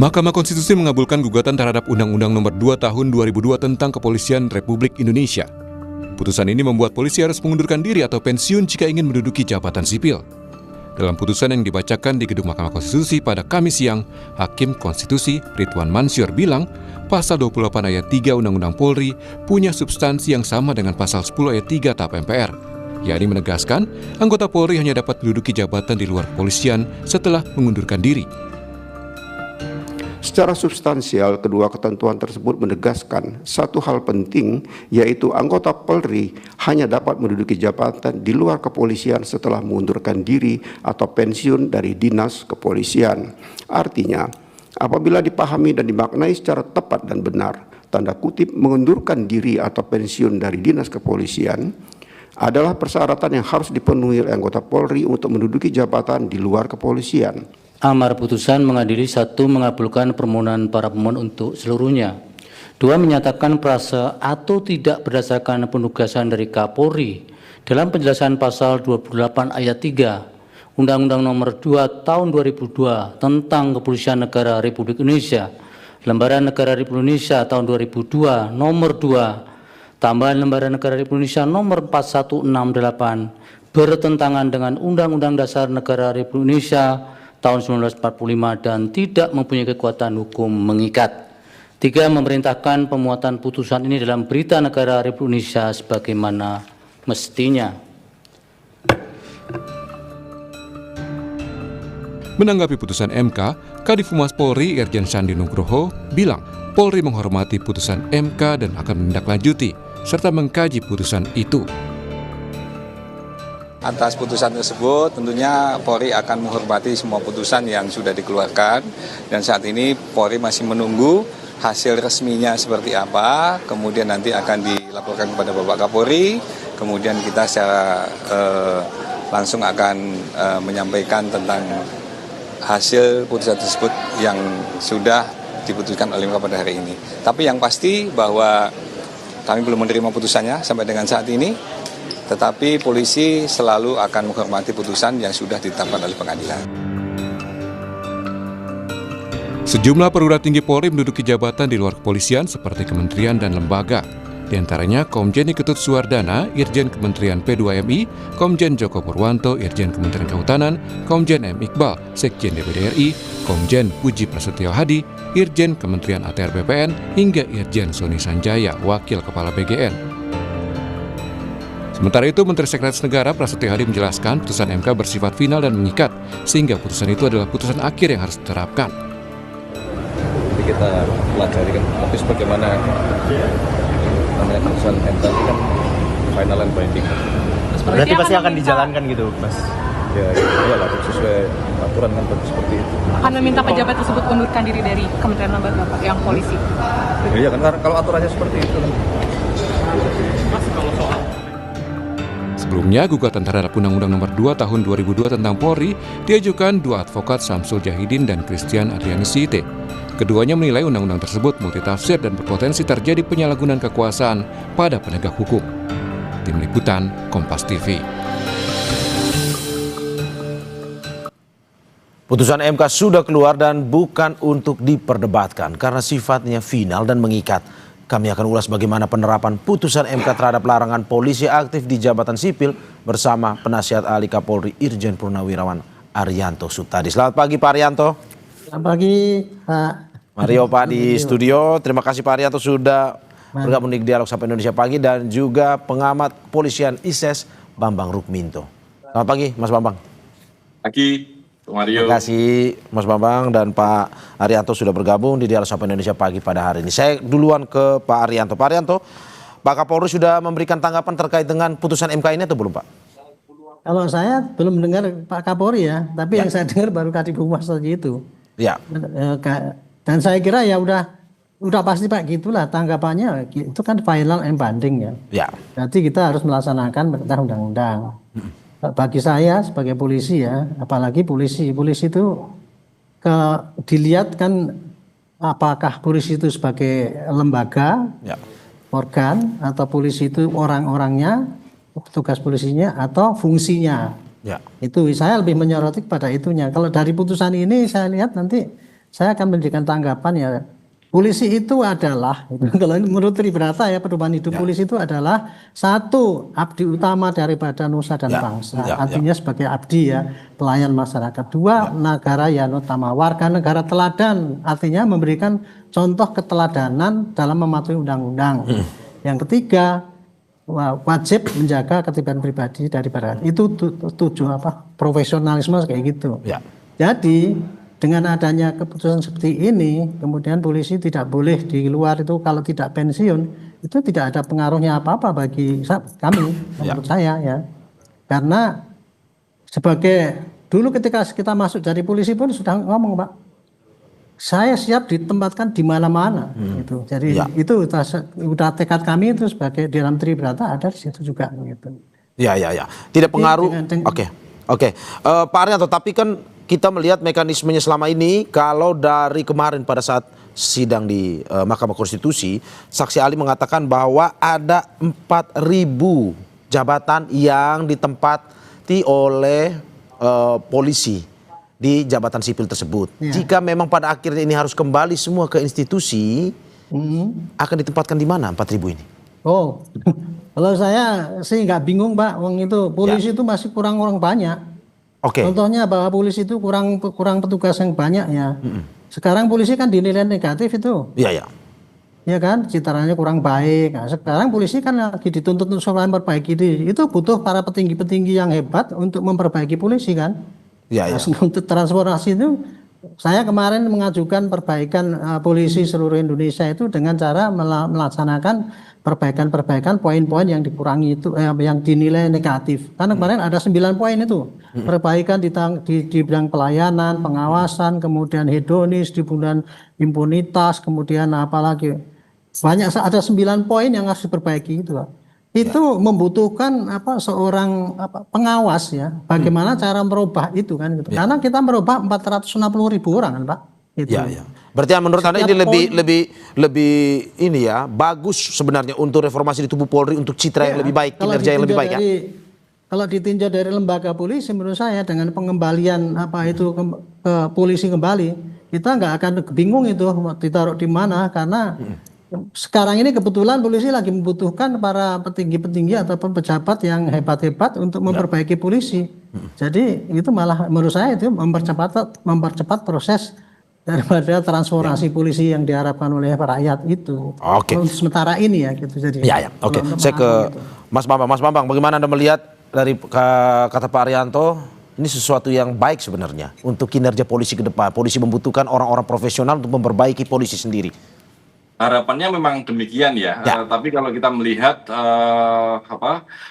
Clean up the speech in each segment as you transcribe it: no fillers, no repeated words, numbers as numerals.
Mahkamah Konstitusi mengabulkan gugatan terhadap Undang-Undang Nomor 2 Tahun 2002 tentang Kepolisian Republik Indonesia. Putusan ini membuat polisi harus mengundurkan diri atau pensiun jika ingin menduduki jabatan sipil. Dalam putusan yang dibacakan di Gedung Mahkamah Konstitusi pada Kamis siang, Hakim Konstitusi Ridwan Mansyur bilang, Pasal 28 ayat 3 Undang-Undang Polri punya substansi yang sama dengan Pasal 10 ayat 3 TAP MPR, yakni menegaskan anggota Polri hanya dapat menduduki jabatan di luar kepolisian setelah mengundurkan diri. Secara substansial, kedua ketentuan tersebut menegaskan satu hal penting, yaitu anggota Polri hanya dapat menduduki jabatan di luar kepolisian setelah mengundurkan diri atau pensiun dari dinas kepolisian. Artinya, apabila dipahami dan dimaknai secara tepat dan benar, tanda kutip mengundurkan diri atau pensiun dari dinas kepolisian adalah persyaratan yang harus dipenuhi oleh anggota Polri untuk menduduki jabatan di luar kepolisian. Amar putusan mengadili 1. Mengabulkan permohonan para pemohon untuk seluruhnya. 2. Menyatakan prase atau tidak berdasarkan penugasan dari Kapolri dalam penjelasan pasal 28 ayat 3 Undang-Undang Nomor 2 Tahun 2002 tentang Kepolisian Negara Republik Indonesia, Lembaran Negara Republik Indonesia tahun 2002 Nomor 2 tambahan Lembaran Negara Republik Indonesia Nomor 4168 bertentangan dengan Undang-Undang Dasar Negara Republik Indonesia tahun 1945 dan tidak mempunyai kekuatan hukum mengikat. 3. Memerintahkan pemuatan putusan ini dalam Berita Negara Republik Indonesia sebagaimana mestinya. Menanggapi putusan MK, Kadif Humas Polri Irjen Sandi Nugroho bilang Polri menghormati putusan MK dan akan menindaklanjuti serta mengkaji putusan itu. Atas putusan tersebut tentunya Polri akan menghormati semua putusan yang sudah dikeluarkan, dan saat ini Polri masih menunggu hasil resminya seperti apa, kemudian nanti akan dilaporkan kepada Bapak Kapolri, kemudian kita secara langsung akan menyampaikan tentang hasil putusan tersebut yang sudah diputuskan oleh MK pada hari ini. Tapi yang pasti bahwa kami belum menerima putusannya sampai dengan saat ini, tetapi polisi selalu akan menghormati putusan yang sudah ditetapkan oleh pengadilan. Sejumlah perwira tinggi Polri menduduki jabatan di luar kepolisian seperti kementerian dan lembaga. Di antaranya Komjen Ketut Suwardana, Irjen Kementerian P2MI, Komjen Joko Purwanto, Irjen Kementerian Kehutanan, Komjen M. Iqbal, Sekjen DPD RI, Komjen Puji Prasetyo Hadi, Irjen Kementerian ATR BPN, hingga Irjen Soni Sanjaya, Wakil Kepala BGN. Sementara itu, Menteri Sekretaris Negara Prasetyo Hadi menjelaskan putusan MK bersifat final dan mengikat, sehingga putusan itu adalah putusan akhir yang harus diterapkan. Jadi kita pelajari kan, tapi sebagaimana namanya putusan MK itu kan final and binding. Berarti pasti akan dijalankan gitu, Mas? Ya, iyalah sesuai aturan kan seperti itu. Akan meminta pejabat tersebut mundurkan diri dari Kementerian Lembaga Pak, yang polisi? Iya kan, kalau aturannya seperti itu kan. Mas, kalau soal Sebelumnya, gugatan terhadap Undang-Undang Nomor 2 Tahun 2002 tentang Polri diajukan dua advokat Samsul Jahidin dan Christian Adrianusite. Keduanya menilai undang-undang tersebut multitafsir dan berpotensi terjadi penyalahgunaan kekuasaan pada penegak hukum. Tim Liputan, Kompas TV. Putusan MK sudah keluar dan bukan untuk diperdebatkan karena sifatnya final dan mengikat. Kami akan ulas bagaimana penerapan putusan MK terhadap larangan polisi aktif di jabatan sipil bersama penasihat ahli Kapolri Irjen Purnawirawan Arianto Sutadi. Selamat pagi Pak Arianto. Selamat pagi Pak Mario Pak di studio. Terima kasih Pak Arianto sudah bergabung di Dialog Sapa Indonesia Pagi, dan juga pengamat kepolisian ISES Bambang Rukminto. Selamat pagi Mas Bambang. Pagi. Mario. Terima kasih Mas Bambang dan Pak Arianto sudah bergabung di Dialog Sapa Indonesia Pagi pada hari ini. Saya duluan ke Pak Arianto. Pak Arianto, Pak Kapolri sudah memberikan tanggapan terkait dengan putusan MK ini atau belum Pak? Kalau saya belum dengar Pak Kapolri ya, tapi yang saya dengar baru Kadif Humas saja itu. Ya. Dan saya kira ya udah pasti Pak, gitulah tanggapannya, itu kan final and binding ya. Ya. Berarti kita harus melaksanakan perintah undang-undang. Bagi saya sebagai polisi ya, apalagi polisi itu dilihat kan apakah polisi itu sebagai lembaga, organ, atau polisi itu orang-orangnya, petugas polisinya, atau fungsinya. Itu saya lebih menyoroti pada itunya. Kalau dari putusan ini saya lihat nanti saya akan memberikan tanggapan ya. Polisi itu adalah, kalau menurut Tribrata ya, pedoman hidup polisi itu adalah satu, abdi utama daripada nusa dan bangsa. Artinya sebagai abdi ya, pelayan masyarakat. Dua, negara yang utama, warga negara teladan, artinya memberikan contoh keteladanan dalam mematuhi undang-undang. Yang ketiga, wajib menjaga ketertiban pribadi daripada itu profesionalisme kayak gitu. Jadi dengan adanya keputusan seperti ini, kemudian polisi tidak boleh di luar itu kalau tidak pensiun, itu tidak ada pengaruhnya apa-apa bagi kami, menurut saya ya. Karena sebagai dulu ketika kita masuk dari polisi pun sudah ngomong, Pak, saya siap ditempatkan di mana-mana gitu. Jadi itu udah tekad kami itu sebagai di dalam Tribrata ada di situ juga gitu. Ya. Tidak pengaruh. Oke. Pak Arianto, tapi kan kita melihat mekanismenya selama ini, kalau dari kemarin pada saat sidang di Mahkamah Konstitusi, saksi ahli mengatakan bahwa ada 4.000 jabatan yang ditempati oleh polisi di jabatan sipil tersebut. Jika memang pada akhirnya ini harus kembali semua ke institusi, akan ditempatkan di mana 4.000 ini? Oh, kalau saya sih nggak bingung, Pak. Wong itu polisi itu masih kurang orang banyak. Contohnya bahwa polisi itu kurang petugas yang banyak ya. Sekarang polisi kan dinilai negatif itu. Iya kan, citranya kurang baik. Nah, sekarang polisi kan lagi dituntut untuk memperbaiki diri. Itu butuh para petinggi-petinggi yang hebat untuk memperbaiki polisi kan. Nah, untuk transformasi itu, saya kemarin mengajukan perbaikan polisi seluruh Indonesia itu dengan cara melaksanakan perbaikan-perbaikan poin-poin yang dikurangi itu yang dinilai negatif. Karena kemarin ada 9 poin itu. Perbaikan di bidang pelayanan, pengawasan, kemudian hedonis, di bidang impunitas, kemudian apalagi banyak, ada 9 poin yang harus diperbaiki itu, Pak. Itu membutuhkan seorang pengawas ya. Bagaimana cara merubah itu kan gitu. Karena kita merubah 460.000 orang kan, Pak. Gitu. Berarti menurut Anda ini lebih ini ya, bagus sebenarnya untuk reformasi di tubuh Polri, untuk citra yang lebih baik, kinerja yang lebih baik ya. Kalau ditinjau dari lembaga polisi, menurut saya dengan pengembalian ke polisi kembali, kita nggak akan bingung itu ditaruh di mana, karena sekarang ini kebetulan polisi lagi membutuhkan para petinggi-petinggi ataupun pejabat yang hebat-hebat untuk memperbaiki polisi. Jadi itu malah menurut saya itu mempercepat proses daripada transformasi polisi yang diharapkan oleh rakyat itu. Untuk sementara ini ya gitu. Jadi saya ke Mas Bambang. Mas Bambang, bagaimana Anda melihat dari kata Pak Arianto, ini sesuatu yang baik sebenarnya untuk kinerja polisi ke depan. Polisi membutuhkan orang-orang profesional untuk memperbaiki polisi sendiri. Harapannya memang demikian ya. Tapi kalau kita melihat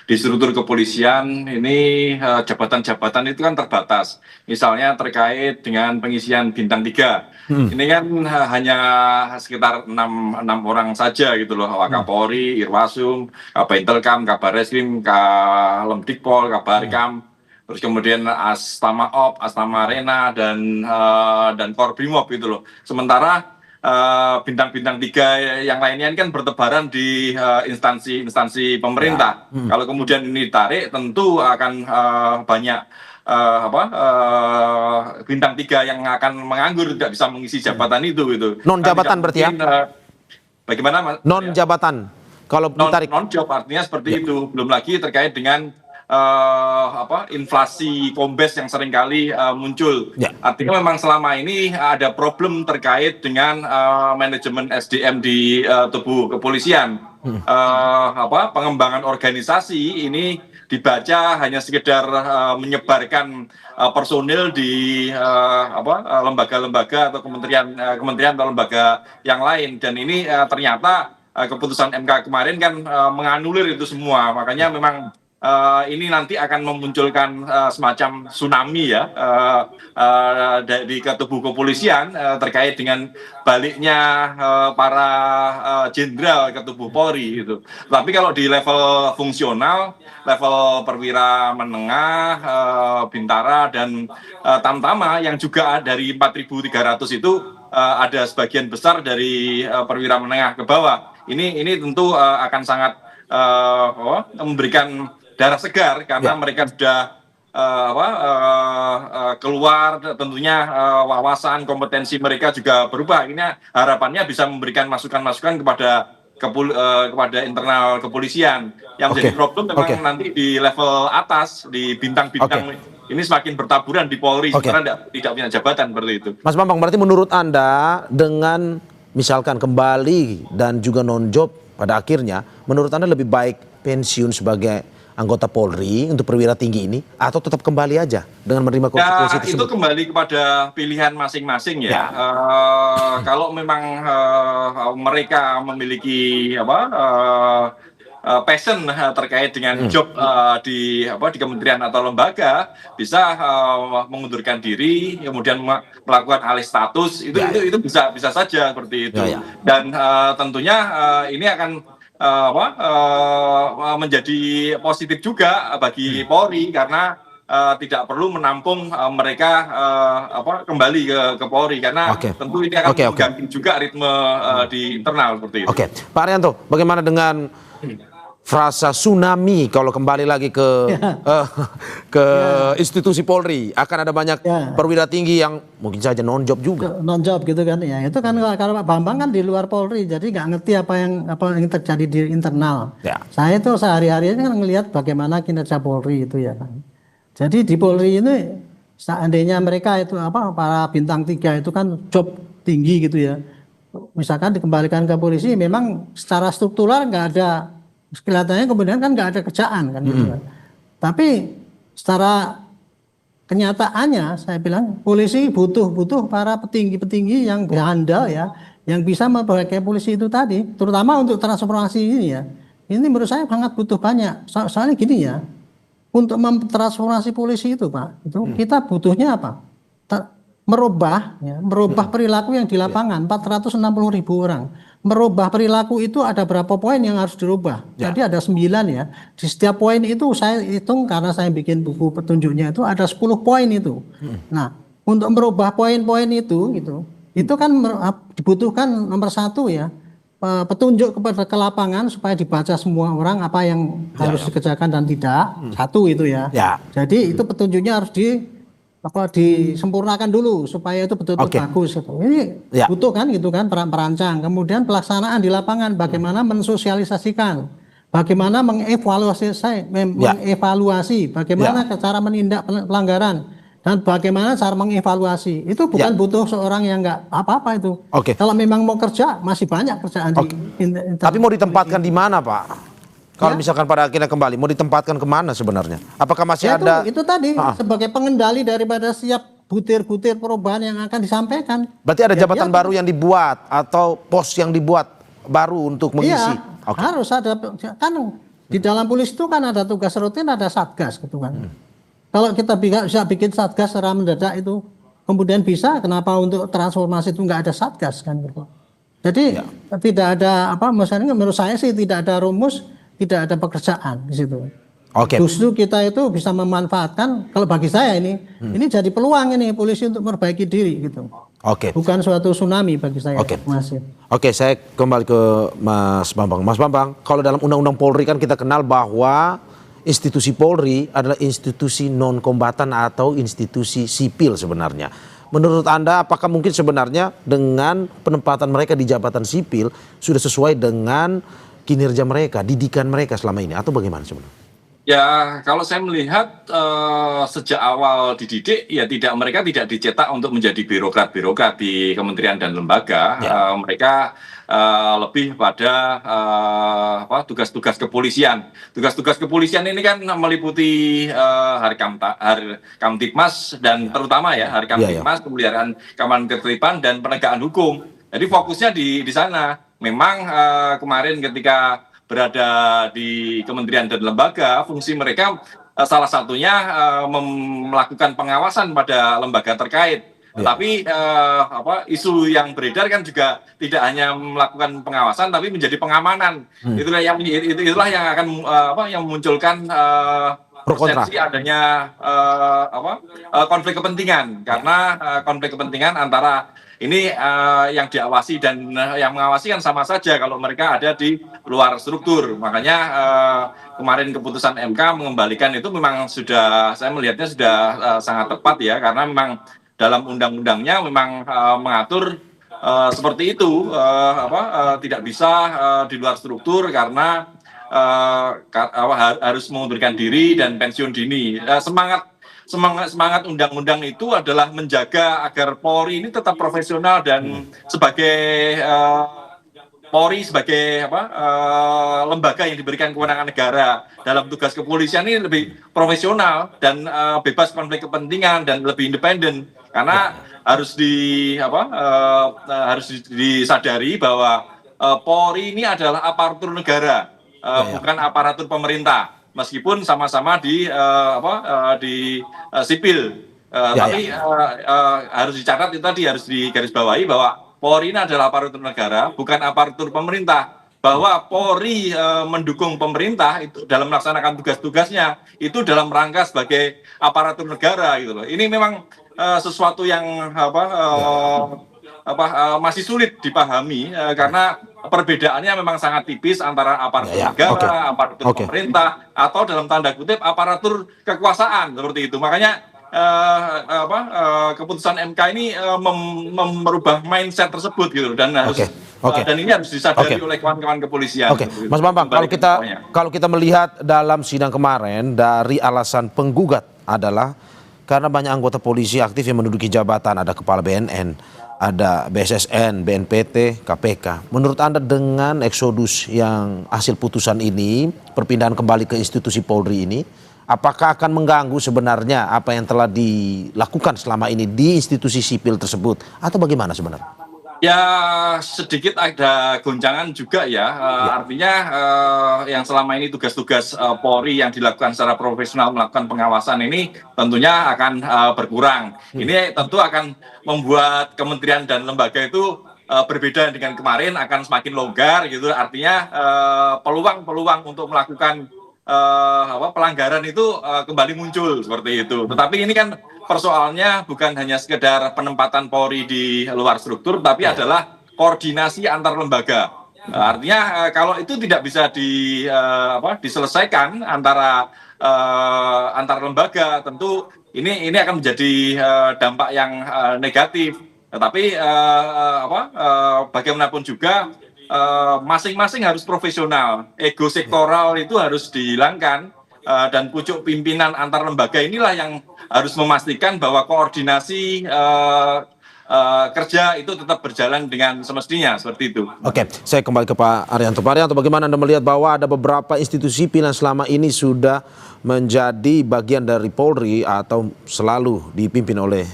di struktur kepolisian ini jabatan-jabatan itu kan terbatas. Misalnya terkait dengan pengisian bintang 3. Ini kan hanya sekitar 6 orang saja gitu loh. Wakapolri, Irwasum, Kabintelkam, Kabarreskrim, Lemdikpol, Kabarkam, terus kemudian Astama-op, Astama-Arena dan Korbrimob gitu loh. Sementara bintang-bintang 3 yang lainnya kan bertebaran di instansi pemerintah. Kalau kemudian ini ditarik, tentu akan banyak bintang 3 yang akan menganggur, tidak bisa mengisi jabatan itu gitu. Non jabatan berarti ya? Bagaimana Mas? Non jabatan. Kalau ditarik. Non job artinya seperti itu. Belum lagi terkait dengan inflasi kombes yang seringkali muncul. Artinya memang selama ini ada problem terkait dengan manajemen SDM di tubuh kepolisian. Pengembangan organisasi ini dibaca hanya sekedar menyebarkan personil di lembaga-lembaga atau kementerian atau lembaga yang lain, dan ini ternyata keputusan MK kemarin kan menganulir itu semua. Makanya memang ini nanti akan memunculkan semacam tsunami ya di tubuh kepolisian terkait dengan baliknya para jenderal ke tubuh Polri gitu. Tapi kalau di level fungsional, level perwira menengah, bintara dan tamtama yang juga dari 4.300 itu ada sebagian besar dari perwira menengah ke bawah. Ini tentu akan sangat memberikan darah segar karena mereka sudah keluar, tentunya wawasan kompetensi mereka juga berubah. Ini harapannya bisa memberikan masukan-masukan kepada internal kepolisian. Yang menjadi problem memang nanti di level atas, di bintang-bintang ini semakin bertaburan di Polri, karena tidak punya jabatan seperti itu. Mas Bambang, berarti menurut Anda dengan misalkan kembali dan juga non-job pada akhirnya, menurut Anda lebih baik pensiun sebagai anggota Polri untuk perwira tinggi ini, atau tetap kembali aja dengan menerima konsekuensi tersebut? Itu kembali kepada pilihan masing-masing ya. Kalau memang mereka memiliki passion terkait dengan job di kementerian atau lembaga, bisa mengundurkan diri, kemudian melakukan alih status, itu bisa saja seperti itu. Dan tentunya ini akan menjadi positif juga bagi Polri, karena tidak perlu menampung mereka kembali ke Polri, karena tentu ini akan mengganggu juga ritme di internal seperti itu. Pak Arianto, bagaimana dengan frasa tsunami kalau kembali lagi ke institusi Polri? Akan ada banyak perwira tinggi yang mungkin saja non-job juga. Non-job gitu kan ya. Itu kan kalau Pak Bambang kan di luar Polri, jadi nggak ngerti apa yang terjadi di internal. Saya itu sehari-hari kan ngelihat bagaimana kinerja Polri itu ya kan. Jadi di Polri ini seandainya mereka itu para bintang 3 itu kan job tinggi gitu ya. Misalkan dikembalikan ke polisi, memang secara struktural nggak ada, kelihatannya kemudian kan nggak ada kerjaan kan gitu kan. Tapi secara kenyataannya saya bilang polisi butuh para petinggi-petinggi yang berandal ya, yang bisa memperbaiki polisi itu tadi, terutama untuk transformasi ini ya. Ini menurut saya sangat butuh banyak. Soalnya gini ya, untuk mentransformasi polisi itu Pak, itu kita butuhnya apa? Merubah perilaku yang di lapangan, 460.000 orang. Merubah perilaku itu ada berapa poin yang harus dirubah. Jadi ada 9 ya. Di setiap poin itu saya hitung, karena saya bikin buku petunjuknya itu ada 10 poin itu. Nah, untuk merubah poin-poin itu kan dibutuhkan nomor 1 ya, petunjuk ke lapangan supaya dibaca semua orang apa yang harus dikerjakan dan tidak. 1 itu ya. Jadi itu petunjuknya harus disempurnakan dulu supaya itu betul-betul bagus. Ini butuh kan gitu kan perancang. Kemudian pelaksanaan di lapangan, bagaimana mensosialisasikan, bagaimana mengevaluasi, bagaimana cara menindak pelanggaran, dan bagaimana cara mengevaluasi. Itu bukan butuh seorang yang nggak apa-apa itu. Kalau memang mau kerja, masih banyak kerjaan di Tapi mau ditempatkan di mana Pak? Kalau misalkan pada akhirnya kembali, mau ditempatkan kemana sebenarnya? Apakah masih ada? Itu tadi sebagai pengendali daripada setiap butir-butir perubahan yang akan disampaikan. Berarti ada jabatan baru yang dibuat atau pos yang dibuat baru untuk mengisi? Harus ada. Kan di dalam polisi itu kan ada tugas rutin, ada satgas gitu kan. Kalau kita bisa bikin satgas secara mendadak itu, kemudian bisa, kenapa untuk transformasi itu nggak ada satgas kan gitu. Jadi tidak ada misalnya menurut saya sih tidak ada rumus, tidak ada pekerjaan di situ. Justru kita itu bisa memanfaatkan, kalau bagi saya ini jadi peluang ini polisi untuk memperbaiki diri gitu. Bukan suatu tsunami bagi saya. Saya kembali ke Mas Bambang. Mas Bambang, kalau dalam Undang-Undang Polri kan kita kenal bahwa institusi Polri adalah institusi non-kombatan atau institusi sipil sebenarnya. Menurut Anda, apakah mungkin sebenarnya dengan penempatan mereka di jabatan sipil sudah sesuai dengan kinerja mereka, didikan mereka selama ini, atau bagaimana sebenarnya? Ya, kalau saya melihat sejak awal dididik, ya mereka tidak dicetak untuk menjadi birokrat-birokrat di kementerian dan lembaga. Mereka lebih pada tugas-tugas kepolisian. Tugas-tugas kepolisian ini kan meliputi Harkamtibmas dan terutama Harkamtibmas, pemeliharaan keamanan ketertiban dan penegakan hukum. Jadi fokusnya di sana. Memang kemarin ketika berada di kementerian dan lembaga, fungsi mereka salah satunya melakukan pengawasan pada lembaga terkait. Tapi isu yang beredar kan juga tidak hanya melakukan pengawasan, tapi menjadi pengamanan. Itulah yang akan yang memunculkan persepsi adanya konflik kepentingan, karena konflik kepentingan antara ini yang diawasi dan yang mengawasi kan sama saja kalau mereka ada di luar struktur. Makanya kemarin keputusan MK mengembalikan itu memang sudah, saya melihatnya sudah sangat tepat ya, karena memang dalam undang-undangnya memang mengatur seperti itu, tidak bisa di luar struktur karena harus mengundurkan diri dan pensiun dini. Semangat undang-undang itu adalah menjaga agar Polri ini tetap profesional dan sebagai Polri sebagai lembaga yang diberikan kewenangan negara dalam tugas kepolisian ini lebih profesional dan bebas konflik kepentingan dan lebih independen, karena harus disadari bahwa Polri ini adalah aparatur negara, bukan aparatur pemerintah, meskipun sama-sama di sipil. Tapi harus dicatat itu tadi, harus digarisbawahi bahwa Polri ini adalah aparatur negara, bukan aparatur pemerintah. Bahwa Polri mendukung pemerintah itu dalam melaksanakan tugas-tugasnya itu dalam rangka sebagai aparatur negara gitu loh. Ini memang sesuatu yang masih sulit dipahami karena perbedaannya memang sangat tipis antara aparatur negara, aparatur pemerintah, atau dalam tanda kutip aparatur kekuasaan seperti itu. Makanya keputusan MK ini merubah mindset tersebut gitu, dan harus dan ini harus disadari oleh kawan-kawan kepolisian. Mas Bambang, kalau kita melihat dalam sidang kemarin, dari alasan penggugat adalah karena banyak anggota polisi aktif yang menduduki jabatan, ada kepala BNN, ada BSSN, BNPT, KPK. Menurut Anda dengan eksodus yang hasil putusan ini, perpindahan kembali ke institusi Polri ini, apakah akan mengganggu sebenarnya apa yang telah dilakukan selama ini di institusi sipil tersebut, atau bagaimana sebenarnya? Ya, sedikit ada goncangan juga ya. Artinya yang selama ini tugas-tugas Polri yang dilakukan secara profesional melakukan pengawasan ini tentunya akan berkurang. Ini tentu akan membuat kementerian dan lembaga itu berbeda dengan kemarin, akan semakin longgar gitu. Artinya peluang-peluang untuk melakukan pelanggaran itu kembali muncul seperti itu. Tetapi ini kan persoalannya bukan hanya sekedar penempatan Polri di luar struktur, tapi adalah koordinasi antar lembaga. Artinya kalau itu tidak bisa diselesaikan antara antar lembaga, tentu ini akan menjadi dampak yang negatif. Tetapi bagaimanapun juga masing-masing harus profesional, ego sektoral itu harus dihilangkan, dan pucuk pimpinan antar lembaga inilah yang harus memastikan bahwa koordinasi kerja itu tetap berjalan dengan semestinya, seperti itu. Oke, saya kembali ke Pak Arianto. Pak Arianto, bagaimana Anda melihat bahwa ada beberapa institusi sipil yang selama ini sudah menjadi bagian dari Polri atau selalu dipimpin oleh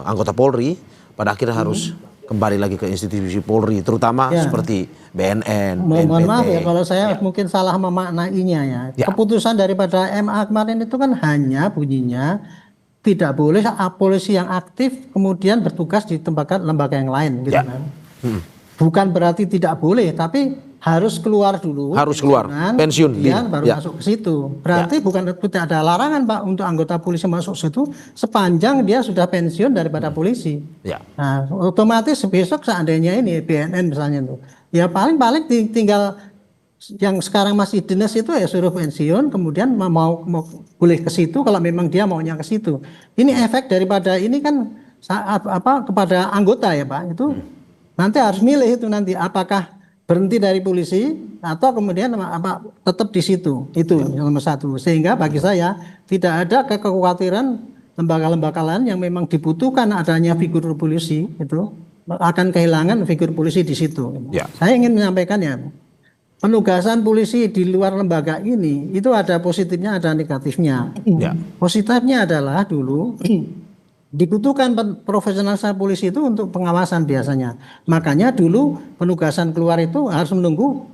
anggota Polri, pada akhirnya harus kembali lagi ke institusi Polri, terutama seperti BNN, BNPT. Mohon maaf ya kalau saya mungkin salah memaknainya ya. Keputusan daripada MA kemarin itu kan hanya bunyinya tidak boleh polisi yang aktif kemudian bertugas di tempat lembaga yang lain gitu kan. Bukan berarti tidak boleh, tapi harus keluar dulu. Harus keluar, pensiun. Kemudian baru masuk ke situ. Berarti bukan tidak ada larangan Pak untuk anggota polisi masuk situ sepanjang dia sudah pensiun daripada polisi. Nah, otomatis besok seandainya ini BNN misalnya itu, ya paling tinggal yang sekarang masih dinas itu ya suruh pensiun, kemudian mau boleh ke situ kalau memang dia maunya ke situ. Ini efek daripada ini kan kepada anggota ya Pak, itu nanti harus milih itu nanti apakah berhenti dari polisi atau kemudian tetap di situ. Itu nomor satu. Sehingga bagi saya tidak ada kekhawatiran lembaga-lembaga lain yang memang dibutuhkan adanya figur polisi itu akan kehilangan figur polisi di situ. Saya ingin menyampaikan ya, penugasan polisi di luar lembaga ini itu ada positifnya, ada negatifnya. Positifnya adalah dulu dibutuhkan profesionalisasi polisi itu untuk pengawasan biasanya. Makanya dulu penugasan keluar itu harus menunggu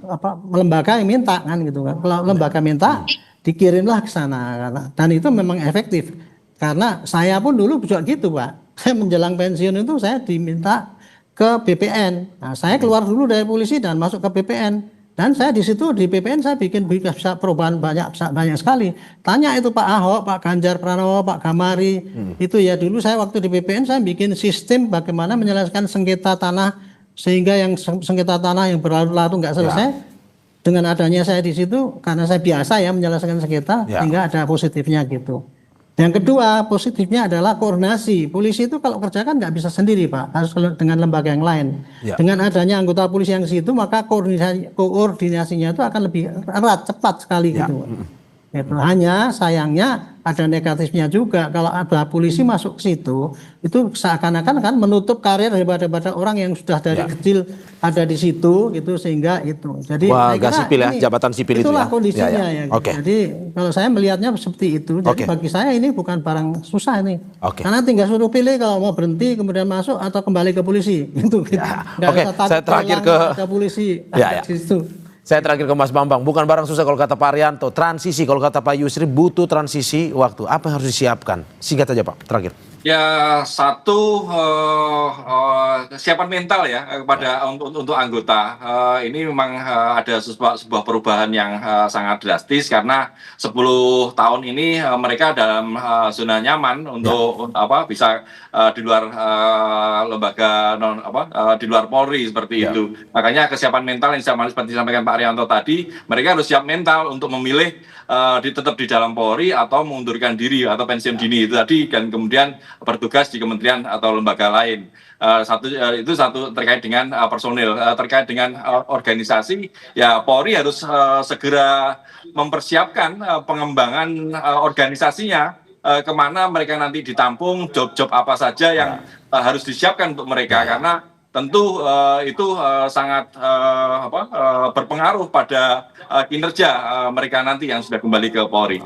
lembaga yang minta kan gitu kan. Kalau lembaga minta dikirimlah ke sana, dan itu memang efektif. Karena saya pun dulu juga gitu Pak. Saya menjelang pensiun itu saya diminta ke BPN. Nah, saya keluar dulu dari polisi dan masuk ke BPN. Dan saya di situ di BPN saya bikin bisa perubahan banyak sekali. Tanya itu Pak Ahok, Pak Ganjar Pranowo, Pak Gamari. Itu ya dulu saya waktu di BPN saya bikin sistem bagaimana menyelesaikan sengketa tanah sehingga yang sengketa tanah yang berlarut-larut nggak selesai. Dengan adanya saya di situ karena saya biasa ya menyelesaikan sengketa sehingga ada positifnya gitu. Yang kedua positifnya adalah koordinasi. Polisi itu kalau kerja kan nggak bisa sendiri Pak, harus dengan lembaga yang lain. Dengan adanya anggota polisi yang situ maka koordinasinya itu akan lebih erat, cepat sekali gitu. Itu hanya sayangnya ada negatifnya juga kalau ada polisi masuk ke situ itu seakan-akan kan menutup karir daripada orang yang sudah dari kecil ada di situ gitu sehingga itu. Jadi sipil ya, jabatan sipil itulah itu ya. Kondisinya ya. Gitu. Jadi kalau saya melihatnya seperti itu. Jadi bagi saya ini bukan barang susah ini. Karena tinggal suruh pilih kalau mau berhenti kemudian masuk atau kembali ke polisi gitu. Saya terakhir ke polisi di situ. Saya terakhir ke Mas Bambang, bukan barang susah kalau kata Pak Arianto, transisi kalau kata Pak Yusri butuh transisi waktu. Apa yang harus disiapkan? Singkat saja Pak, terakhir. Ya satu kesiapan mental ya kepada untuk anggota. Ini memang ada sebuah perubahan yang sangat drastis karena 10 tahun ini mereka dalam zona nyaman untuk bisa di luar lembaga di luar Polri seperti itu. Makanya kesiapan mental yang seperti disampaikan Pak Arianto tadi, mereka harus siap mental untuk memilih tetap di dalam Polri atau mengundurkan diri atau pensiun dini itu tadi dan kemudian bertugas di kementerian atau lembaga lain. Itu satu terkait dengan personil, terkait dengan organisasi ya Polri harus segera mempersiapkan pengembangan organisasinya kemana mereka nanti ditampung, job-job apa saja yang harus disiapkan untuk mereka karena tentu itu sangat berpengaruh pada kinerja mereka nanti yang sudah kembali ke Polri.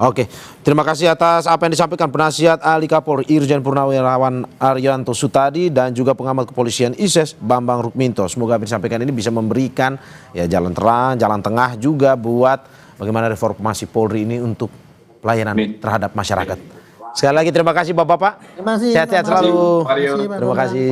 Oke. Terima kasih atas apa yang disampaikan penasihat ahli Kapolri Irjen Purnawirawan Arianto Sutadi dan juga pengamat kepolisian ISES Bambang Rukminto. Semoga apa yang disampaikan ini bisa memberikan ya jalan terang, jalan tengah juga buat bagaimana reformasi Polri ini untuk pelayanan terhadap masyarakat. Sekali lagi terima kasih Bapak-bapak. Terima kasih. Sehat-sehat selalu. Terima kasih. Terima kasih.